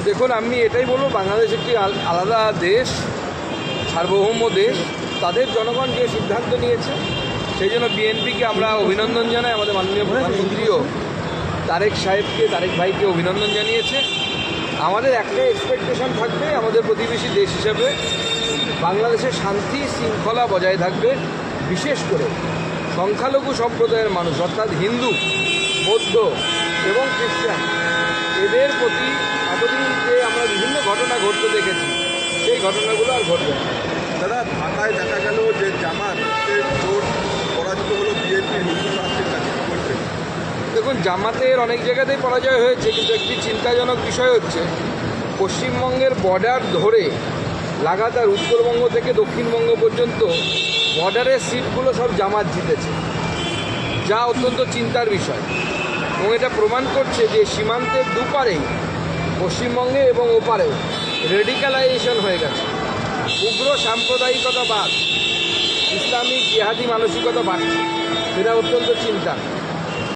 দেখুন, আমি এটাই বলবো, বাংলাদেশ একটি আলাদা দেশ, সার্বভৌম দেশ। তাদের জনগণ যে সিদ্ধান্ত নিয়েছে, সেই জন্য বিএনপিকে আমরা অভিনন্দন জানাই। আমাদের মাননীয় প্রধানমন্ত্রীও তারেক ভাইকে অভিনন্দন জানিয়েছে। আমাদের একটা এক্সপেকটেশন থাকবে, আমাদের প্রতিবেশী দেশ হিসেবে বাংলাদেশের শান্তি শৃঙ্খলা বজায় থাকবে। বিশেষ করে সংখ্যালঘু সম্প্রদায়ের মানুষ, অর্থাৎ হিন্দু, বৌদ্ধ এবং খ্রিস্টান, এদের প্রতি এতদিন যে আমরা বিভিন্ন ঘটনা ঘটতে দেখেছি, সেই ঘটনাগুলো আর ঘটবে না। দাদা, ঢাকায় দেখা গেল যে জামাতের জোট পরাজিত হলো বিএনপি হিন্দু প্রার্থীর কাছে, বলছে। দেখুন, জামাতের অনেক জায়গাতেই পরাজয় হয়েছে, কিন্তু একটি চিন্তাজনক বিষয় হচ্ছে পশ্চিমবঙ্গের বর্ডার ধরে লাগাতার উত্তরবঙ্গ থেকে দক্ষিণবঙ্গ পর্যন্ত বর্ডারের সিটগুলো সব জামাত জিতেছে, যা অত্যন্ত চিন্তার বিষয়। এবং এটা প্রমাণ করছে যে সীমান্তের দুপারেই, পশ্চিমবঙ্গে এবং ওপারেও রেডিক্যালাইজেশন হয়ে গেছে। উগ্র সাম্প্রদায়িকতাবাদ, ইসলামিক জিহাদি মানসিকতা বাড়ছে, সেটা অত্যন্ত চিন্তা।